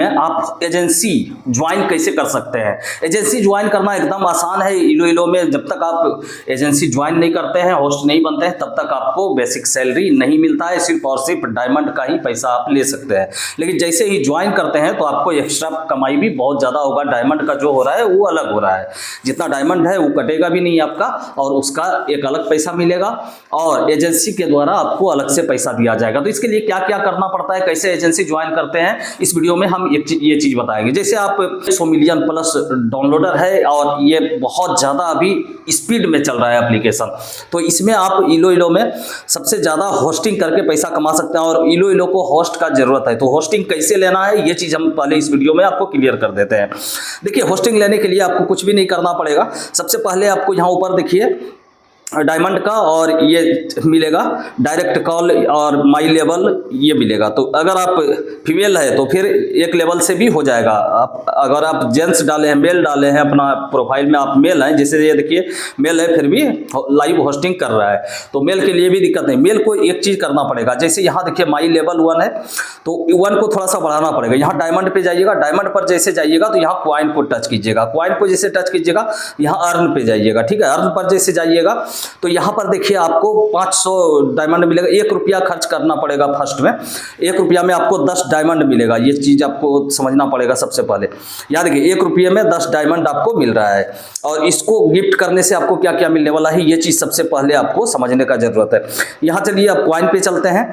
में आप agency join कैसे कर सकते हैं। एजेंसी ज्वाइन करना एकदम आसान है इलो में। जब तक आप एजेंसी ज्वाइन नहीं करते हैं, होस्ट नहीं बनते हैं, तब तक आपको बेसिक सैलरी नहीं मिलता है। सिर्फ और सिर्फ डायमंड का ही पैसा आप ले सकते हैं। लेकिन जैसे ही ज्वाइन करते हैं तो आपको एक्स्ट्रा कमाई भी बहुत ज़्यादा होगा। डायमंड का जो हो रहा है वो अलग हो रहा है, जितना डायमंड है वो कटेगा भी नहीं आपका, और उसका एक अलग पैसा मिलेगा, और एजेंसी के द्वारा आपको अलग से पैसा दिया जाएगा। तो इसके लिए क्या क्या करना पड़ता है, कैसे एजेंसी ज्वाइन करते हैं, इस वीडियो में हम ये चीज़ बताएंगे। जैसे आप 100 मिलियन प्लस डाउनलोडर है और ये बहुत ज़्यादा अभी स्पीड में चल रहा है एप्लीकेशन, तो इसमें आप इलो में सबसे ज़्यादा होस्टिंग करके पैसा कमा सकते हैं। और इलो को होस्ट का जरूरत है, तो होस्टिंग कैसे लेना है ये चीज़ हम पहले इस वीडियो में आपको क्लियर कर देते हैं। देखिए, होस्टिंग लेने के लिए आपको कुछ भी नहीं करना पड़ेगा। सबसे पहले आपको यहाँ ऊपर देखिए डायमंड का, और ये मिलेगा डायरेक्ट कॉल और माई लेवल, ये मिलेगा। तो अगर आप फीमेल है तो फिर एक लेवल से भी हो जाएगा। अगर आप जेंट्स डाले हैं, मेल डाले हैं अपना प्रोफाइल में, आप मेल हैं, जैसे ये देखिए मेल है फिर भी लाइव होस्टिंग कर रहा है, तो मेल के लिए भी दिक्कत नहीं। मेल को एक चीज़ करना पड़ेगा, जैसे यहाँ देखिए माई लेवल 1 है, तो 1 को थोड़ा सा बढ़ाना पड़ेगा। यहाँ डायमंड पे जाइएगा, डायमंड पर जैसे जाइएगा तो यहाँ क्वाइन को टच कीजिएगा, क्वाइन को जैसे टच कीजिएगा यहाँ अर्न पे जाइएगा, ठीक है। अर्न पर जैसे जाइएगा तो यहाँ पर देखिए आपको 500 डायमंड मिलेगा। 1 रुपया खर्च करना पड़ेगा फर्स्ट में। 1 रुपया में आपको 10 डायमंड मिलेगा। ये चीज़ आपको समझना पड़ेगा सबसे पहले। याद देखिए 1 रुपये में 10 डायमंड आपको मिल रहा है, और इसको गिफ्ट करने से आपको क्या क्या मिलने वाला है ये चीज़ सबसे पहले आपको समझने का जरूरत है। यहाँ चलिए आप क्वाइन पे चलते हैं,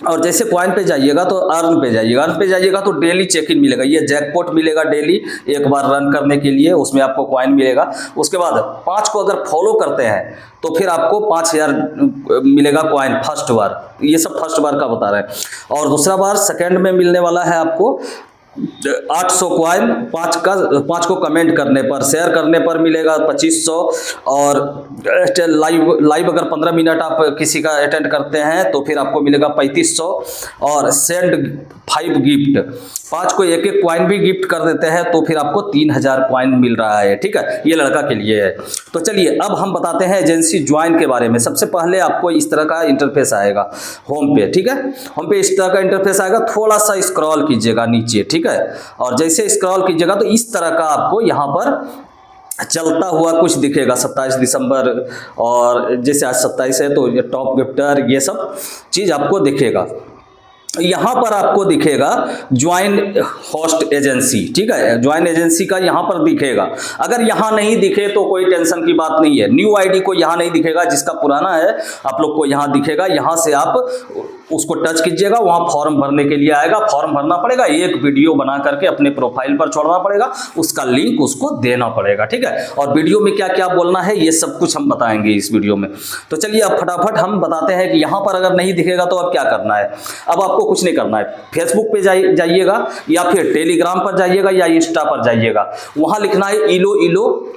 और जैसे क्वाइन पे जाइएगा तो अर्न पे जाइएगा। अर्न पे जाइएगा तो डेली चेक इन मिलेगा, ये जैकपॉट मिलेगा डेली एक बार रन करने के लिए, उसमें आपको क्वाइन मिलेगा। उसके बाद 5 को अगर फॉलो करते हैं तो फिर आपको 5000 मिलेगा क्वाइन फर्स्ट बार। ये सब फर्स्ट बार का बता रहे हैं। और दूसरा बार सेकेंड में मिलने वाला है आपको 800 क्वाइन। 5 को कमेंट करने पर, शेयर करने पर मिलेगा 2500। और लाइव अगर 15 मिनट आप किसी का अटेंड करते हैं तो फिर आपको मिलेगा 3500। और सेंड 5 गिफ्ट, 5 को एक क्वाइन भी गिफ्ट कर देते हैं तो फिर आपको 3000 क्वाइन मिल रहा है, ठीक है। ये लड़का के लिए है। तो चलिए अब हम बताते हैं एजेंसी ज्वाइन के बारे में। सबसे पहले आपको इस तरह का इंटरफेस आएगा होम पे, ठीक है। होम पे इस तरह का इंटरफेस आएगा, थोड़ा सा स्क्रॉल कीजिएगा नीचे, ठीक है। और जैसे स्क्रॉल कीजिएगा तो इस तरह का आपको यहाँ पर चलता हुआ कुछ दिखेगा। 27 दिसंबर, और जैसे आज 27 है तो ये टॉप गिफ्टर, ये सब चीज़ आपको दिखेगा। यहाँ पर आपको दिखेगा ज्वाइन होस्ट एजेंसी, ठीक है। ज्वाइन एजेंसी का यहाँ पर दिखेगा। अगर यहाँ नहीं दिखे तो कोई टेंशन की बात नहीं है। न्यू आईडी को यहाँ नहीं दिखेगा, जिसका पुराना है आप लोग को यहाँ दिखेगा। यहाँ से आप उसको टच कीजिएगा, वहाँ फॉर्म भरने के लिए आएगा। फॉर्म भरना पड़ेगा, एक वीडियो बना करके अपने प्रोफाइल पर छोड़ना पड़ेगा, उसका लिंक उसको देना पड़ेगा, ठीक है। और वीडियो में क्या क्या बोलना है ये सब कुछ हम बताएंगे इस वीडियो में। तो चलिए अब फटाफट हम बताते हैं कि यहाँ पर अगर नहीं दिखेगा तो अब क्या करना है। अब आपको कुछ नहीं करना है, फेसबुक पे जाइएगा या फिर टेलीग्राम पर जाइएगा या इंस्टा पर जाइएगा। वहाँ लिखना है इलो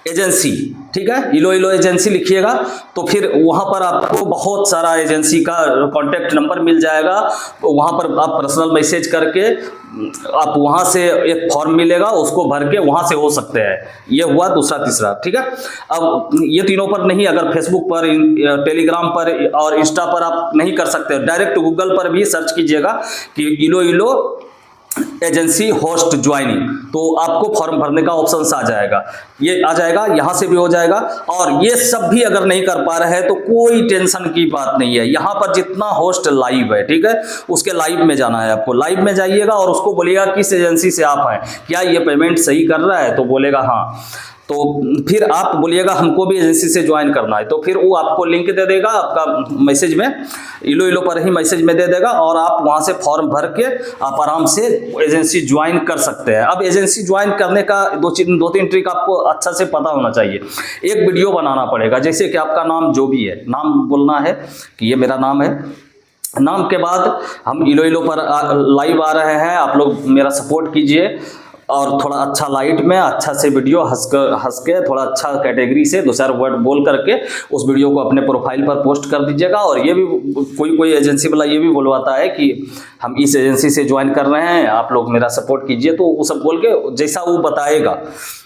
एजेंसी, ठीक है। इलो एजेंसी लिखिएगा तो फिर वहाँ पर आपको बहुत सारा एजेंसी का कॉन्टैक्ट नंबर मिल जाएगा। वहाँ पर आप पर्सनल मैसेज करके आप वहाँ से एक फॉर्म मिलेगा, उसको भर के वहाँ से हो सकते हैं। ये हुआ दूसरा तीसरा, ठीक है। अब ये तीनों पर नहीं, अगर फेसबुक पर, टेलीग्राम पर और इंस्टा पर आप नहीं कर सकते, डायरेक्ट गूगल पर भी सर्च कीजिएगा कि इलो एजेंसी होस्ट ज्वाइनिंग, तो आपको फॉर्म भरने का ऑप्शन आ जाएगा। ये आ जाएगा, यहाँ से भी हो जाएगा। और ये सब भी अगर नहीं कर पा रहे हैं तो कोई टेंशन की बात नहीं है। यहाँ पर जितना होस्ट लाइव है, ठीक है, उसके लाइव में जाना है आपको। लाइव में जाइएगा और उसको बोलिएगा किस एजेंसी से आप हैं, क्या ये पेमेंट सही कर रहा है, तो बोलेगा हाँ। तो फिर आप बोलिएगा हमको भी एजेंसी से ज्वाइन करना है, तो फिर वो आपको लिंक दे देगा आपका मैसेज में, इलो पर ही मैसेज में दे देगा, और आप वहाँ से फॉर्म भर के आप आराम से एजेंसी ज्वाइन कर सकते हैं। अब एजेंसी ज्वाइन करने का 2-3 ट्रिक आपको अच्छा से पता होना चाहिए। एक वीडियो बनाना पड़ेगा, जैसे कि आपका नाम जो भी है, नाम बोलना है कि ये मेरा नाम है। नाम के बाद हम इलो पर लाइव आ रहे हैं, आप लोग मेरा सपोर्ट कीजिए, और थोड़ा अच्छा लाइट में अच्छा से वीडियो हंस के थोड़ा अच्छा कैटेगरी से 2-4 वर्ड बोल करके उस वीडियो को अपने प्रोफाइल पर पोस्ट कर दीजिएगा। और ये भी कोई एजेंसी वाला ये भी बोलवाता है कि हम इस एजेंसी से ज्वाइन कर रहे हैं, आप लोग मेरा सपोर्ट कीजिए, तो वो सब बोल के जैसा वो बताएगा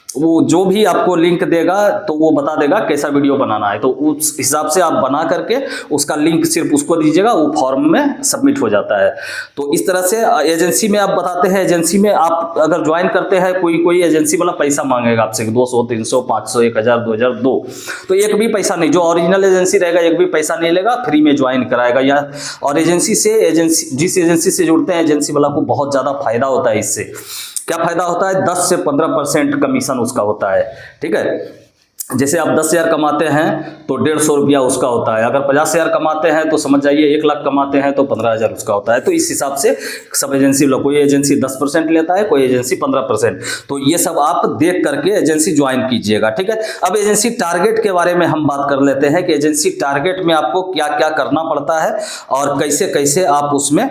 वो जो भी आपको लिंक देगा तो वो बता देगा कैसा वीडियो बनाना है, तो उस हिसाब से आप बना करके उसका लिंक सिर्फ उसको दीजिएगा, वो फॉर्म में सबमिट हो जाता है। तो इस तरह से एजेंसी में आप बताते हैं, एजेंसी में आप अगर ज्वाइन करते हैं, कोई एजेंसी वाला पैसा मांगेगा आपसे 200 300 500 1000 2000 दो, तो एक भी पैसा नहीं, जो ओरिजिनल एजेंसी रहेगा एक भी पैसा नहीं लेगा, फ्री में ज्वाइन कराएगा। या और जिस एजेंसी से जुड़ते हैं एजेंसी वाला को बहुत ज़्यादा फायदा होता है। इससे क्या फायदा होता है, 10 से 15% कमीशन उसका होता है। ठीक है, जैसे आप 10,000 कमाते हैं तो 150 रुपया उसका होता है, अगर 50,000 कमाते हैं तो समझ जाइए 1 लाख कमाते हैं तो 15,000 उसका होता है। तो इस हिसाब से सब एजेंसी लोग, कोई एजेंसी 10% लेता है, कोई एजेंसी 15%। तो ये सब आप देख करके एजेंसी ज्वाइन कीजिएगा। ठीक है, अब एजेंसी टारगेट के बारे में हम बात कर लेते हैं कि एजेंसी टारगेट में आपको क्या क्या करना पड़ता है और कैसे कैसे आप उसमें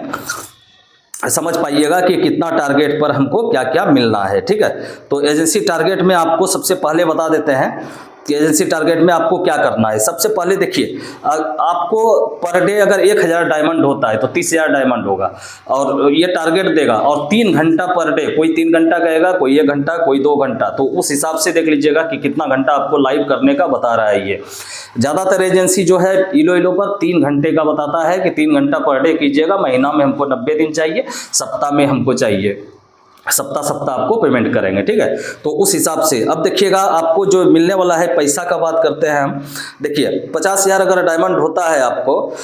समझ पाइएगा कि कितना टारगेट पर हमको क्या क्या मिलना है। ठीक है, तो एजेंसी टारगेट में आपको सबसे पहले बता देते हैं कि एजेंसी टारगेट में आपको क्या करना है। सबसे पहले देखिए, आपको पर डे अगर 1000 डायमंड होता है तो 30,000 डायमंड होगा, और ये टारगेट देगा। और 3 घंटा पर डे, कोई 3 घंटा कहेगा, कोई 1 घंटा, कोई 2 घंटा, तो उस हिसाब से देख लीजिएगा कि कितना घंटा आपको लाइव करने का बता रहा है। ये ज़्यादातर एजेंसी जो है इलो पर 3 घंटे का बताता है कि 3 घंटा पर डे कीजिएगा। महीना में हमको 90 दिन चाहिए, सप्ताह में हमको चाहिए, सप्ताह आपको पेमेंट करेंगे। ठीक है, तो उस हिसाब से अब देखिएगा आपको जो मिलने वाला है, पैसा का बात करते हैं हम। देखिए 50,000 अगर डायमंड होता है आपको,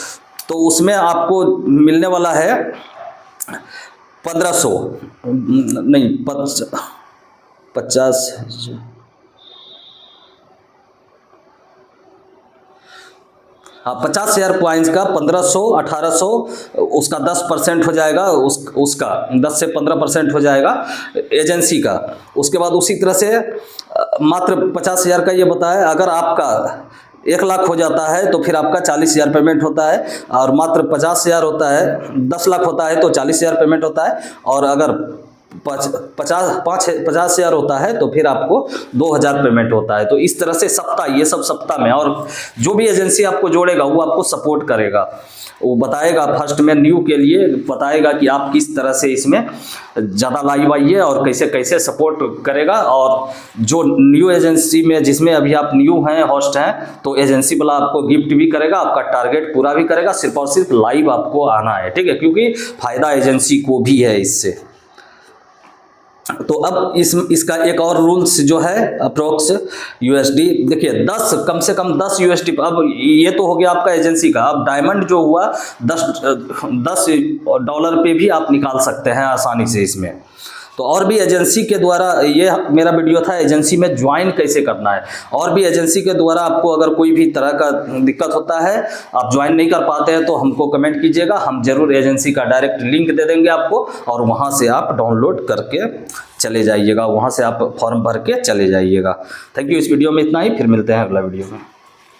तो उसमें आपको मिलने वाला है 1500 नहीं 50 हाँ 50,000 कॉइन्स का 1500 1800 उसका 10% हो जाएगा, उसका 10 से 15% हो जाएगा एजेंसी का। उसके बाद उसी तरह से मात्र 50,000 का ये बताया, अगर आपका 1 लाख हो जाता है तो फिर आपका 40,000 पेमेंट होता है, और मात्र 50,000 होता है, 10 लाख होता है तो 40,000 पेमेंट होता है, और अगर 50,000 होता है तो फिर आपको 2,000 पेमेंट होता है। तो इस तरह से सप्ताह, ये सब सप्ताह में, और जो भी एजेंसी आपको जोड़ेगा वो आपको सपोर्ट करेगा, वो बताएगा फर्स्ट में न्यू के लिए बताएगा कि आप किस तरह से इसमें ज़्यादा लाइव आइए और कैसे कैसे सपोर्ट करेगा। और जो न्यू एजेंसी में जिसमें अभी आप न्यू हैं, होस्ट हैं, तो एजेंसी वाला आपको गिफ्ट भी करेगा, आपका टारगेट पूरा भी करेगा, सिर्फ और सिर्फ लाइव आपको आना है। ठीक है, क्योंकि फायदा एजेंसी को भी है इससे। तो अब इसका एक और रूल्स जो है अप्रोक्स यूएसडी, देखिए 10 कम से कम 10 यूएसडी। अब ये तो हो गया आपका एजेंसी का। अब डायमंड जो हुआ 10 डॉलर पे भी आप निकाल सकते हैं आसानी से इसमें। तो और भी एजेंसी के द्वारा, ये मेरा वीडियो था एजेंसी में ज्वाइन कैसे करना है। और भी एजेंसी के द्वारा आपको अगर कोई भी तरह का दिक्कत होता है, आप ज्वाइन नहीं कर पाते हैं, तो हमको कमेंट कीजिएगा, हम जरूर एजेंसी का डायरेक्ट लिंक दे देंगे आपको, और वहाँ से आप डाउनलोड करके चले जाइएगा, वहाँ से आप फॉर्म भर के चले जाइएगा। थैंक यू, इस वीडियो में इतना ही, फिर मिलते हैं अगला वीडियो में।